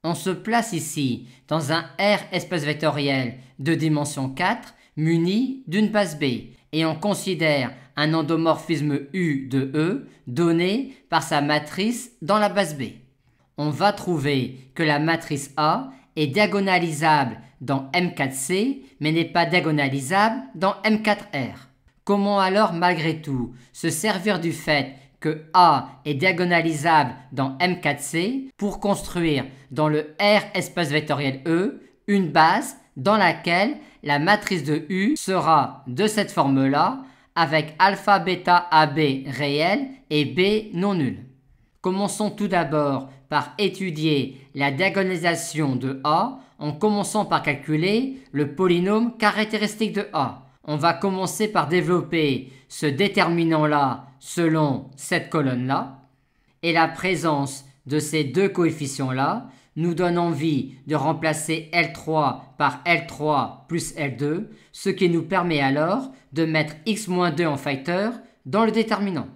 On se place ici dans un R espace vectoriel de dimension 4 muni d'une base B et on considère un endomorphisme U de E donné par sa matrice dans la base B. On va trouver que la matrice A est diagonalisable dans M4C mais n'est pas diagonalisable dans M4R. Comment alors malgré tout se servir du fait que A est diagonalisable dans M4C pour construire dans le R espace vectoriel E une base dans laquelle la matrice de U sera de cette forme-là avec alpha, bêta, AB réel et B non nul. Commençons tout d'abord par étudier la diagonalisation de A en commençant par calculer le polynôme caractéristique de A. On va commencer par développer ce déterminant-là selon cette colonne-là et la présence de ces deux coefficients-là nous donne envie de remplacer L3 par L3 plus L2, ce qui nous permet alors de mettre x-2 en facteur dans le déterminant.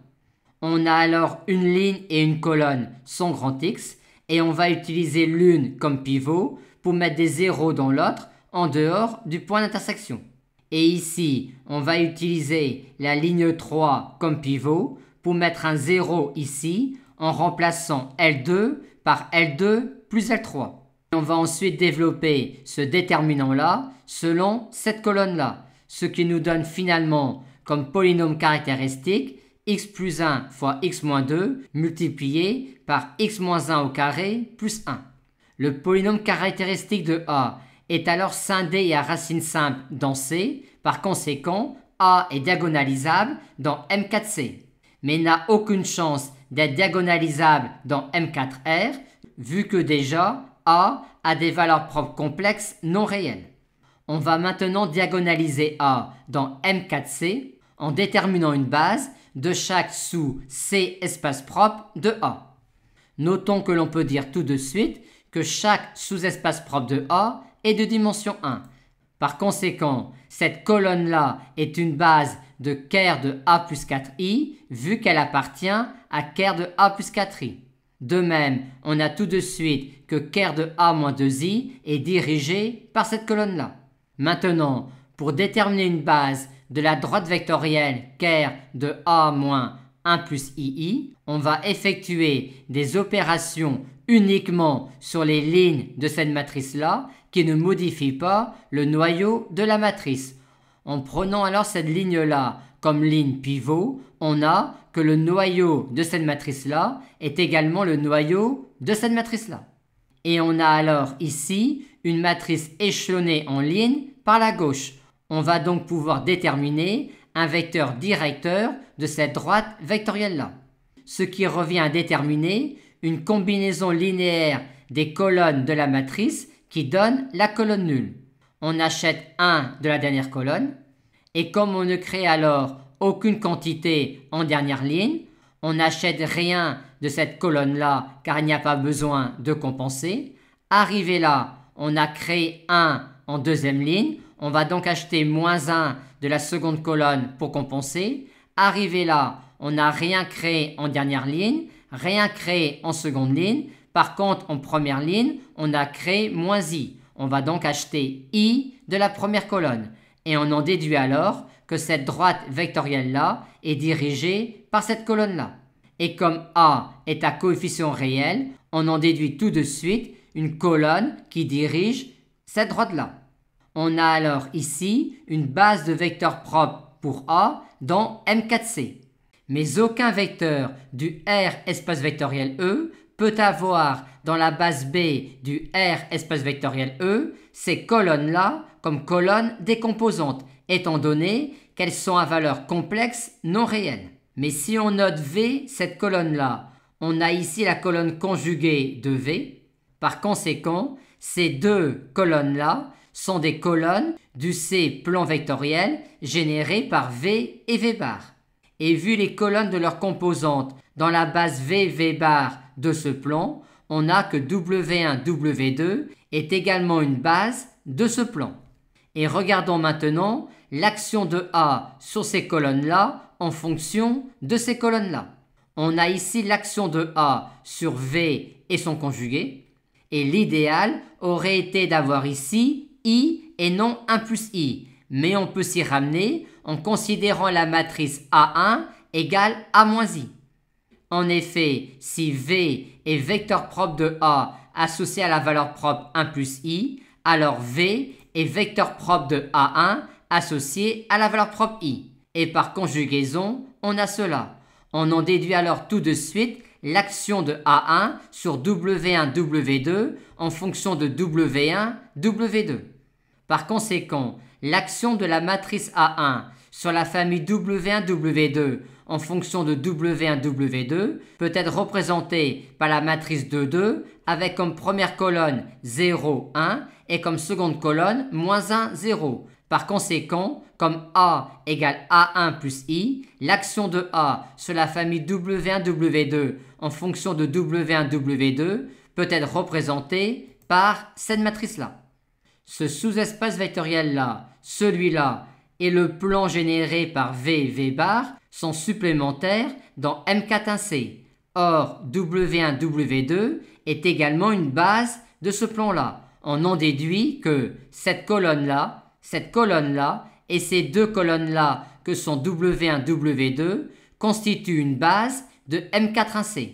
On a alors une ligne et une colonne sans grand X et on va utiliser l'une comme pivot pour mettre des zéros dans l'autre en dehors du point d'intersection. Et ici, on va utiliser la ligne 3 comme pivot pour mettre un 0 ici en remplaçant L2 par L2 plus L3. On va ensuite développer ce déterminant-là selon cette colonne-là, ce qui nous donne finalement comme polynôme caractéristique x plus 1 fois x moins 2 multiplié par x moins 1 au carré plus 1. Le polynôme caractéristique de A est alors scindé et à racine simple dans C, par conséquent A est diagonalisable dans M4C, mais n'a aucune chance d'être diagonalisable dans M4R, vu que déjà A a des valeurs propres complexes non réelles. On va maintenant diagonaliser A dans M4C en déterminant une base de chaque sous C espace propre de A. Notons que l'on peut dire tout de suite que chaque sous-espace propre de A est de dimension 1. Par conséquent, cette colonne-là est une base de ker de A plus 4i vu qu'elle appartient à ker de A plus 4i. De même, on a tout de suite que ker de A moins 2i est dirigé par cette colonne-là. Maintenant, pour déterminer une base de la droite vectorielle ker de A moins 1 plus ii, on va effectuer des opérations uniquement sur les lignes de cette matrice-là qui ne modifient pas le noyau de la matrice. En prenant alors cette ligne-là comme ligne pivot, on a que le noyau de cette matrice-là est également le noyau de cette matrice-là. Et on a alors ici une matrice échelonnée en ligne par la gauche. On va donc pouvoir déterminer un vecteur directeur de cette droite vectorielle-là, ce qui revient à déterminer une combinaison linéaire des colonnes de la matrice qui donne la colonne nulle. On achète 1 de la dernière colonne et comme on ne crée alors aucune quantité en dernière ligne, on n'achète rien de cette colonne-là car il n'y a pas besoin de compenser. Arrivé là, on a créé 1 en deuxième ligne, on va donc acheter moins 1 de la seconde colonne pour compenser. Arrivé là, on n'a rien créé en dernière ligne, rien créé en seconde ligne. Par contre, en première ligne, on a créé moins i. On va donc acheter i de la première colonne. Et on en déduit alors que cette droite vectorielle-là est dirigée par cette colonne-là. Et comme A est à coefficient réel, on en déduit tout de suite une colonne qui dirige cette droite-là. On a alors ici une base de vecteurs propres pour A dans M4C. Mais aucun vecteur du R espace vectoriel E peut avoir dans la base B du R espace vectoriel E ces colonnes-là comme colonnes décomposantes, étant donné qu'elles sont à valeur complexe non réelle. Mais si on note V, cette colonne-là, on a ici la colonne conjuguée de V. Par conséquent, ces deux colonnes-là sont des colonnes du C plan vectoriel généré par V et V bar. Et vu les colonnes de leurs composantes dans la base V, V bar de ce plan, on a que W1, W2 est également une base de ce plan. Et regardons maintenant l'action de A sur ces colonnes-là en fonction de ces colonnes-là. On a ici l'action de A sur V et son conjugué. Et l'idéal aurait été d'avoir ici I et non 1 plus I. Mais on peut s'y ramener en considérant la matrice A1 égale A moins I. En effet, si V est vecteur propre de A associé à la valeur propre 1 plus I, alors V est vecteur propre de A1 associé à la valeur propre I. Et par conjugaison, on a cela. On en déduit alors tout de suite l'action de A1 sur W1, W2 en fonction de W1, W2. Par conséquent, l'action de la matrice A1 sur la famille W1, W2 en fonction de W1, W2 peut être représentée par la matrice 2, 2 avec comme première colonne 0, 1 et comme seconde colonne moins 1, 0. Par conséquent, comme A égale A1 plus I, l'action de A sur la famille W1, W2 en fonction de W1, W2 peut être représentée par cette matrice-là. Ce sous-espace vectoriel-là, celui-là et le plan généré par V, V bar sont supplémentaires dans M4-1C. Or, W1, W2 est également une base de ce plan-là. On en déduit que cette colonne-là et ces deux colonnes-là que sont W1, W2 constituent une base de M4-1C.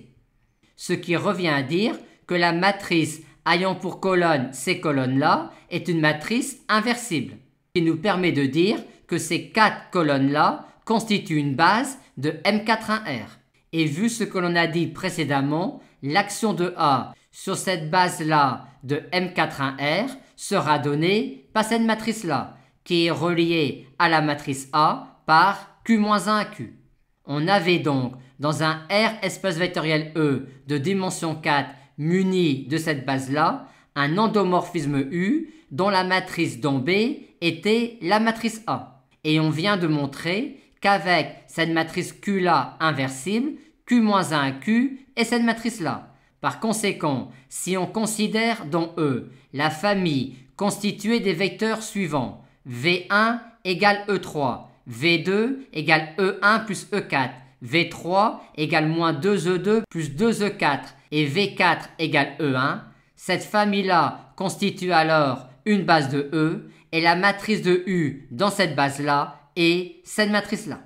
Ce qui revient à dire que la matrice ayant pour colonne ces colonnes-là est une matrice inversible, qui nous permet de dire que ces quatre colonnes-là constituent une base de M4-1R. Et vu ce que l'on a dit précédemment, l'action de A sur cette base-là de M4-1R sera donnée par cette matrice-là, qui est reliée à la matrice A par Q-1Q. On avait donc, dans un R espace vectoriel E de dimension 4 muni de cette base-là, un endomorphisme U dont la matrice dont B était la matrice A. Et on vient de montrer qu'avec cette matrice Q-là inversible, Q-1Q est cette matrice-là. Par conséquent, si on considère dans E la famille constituée des vecteurs suivants, V1 égale E3, V2 égale E1 plus E4, V3 égale moins 2E2 plus 2E4 et V4 égale E1, cette famille-là constitue alors une base de E et la matrice de U dans cette base-là est cette matrice-là.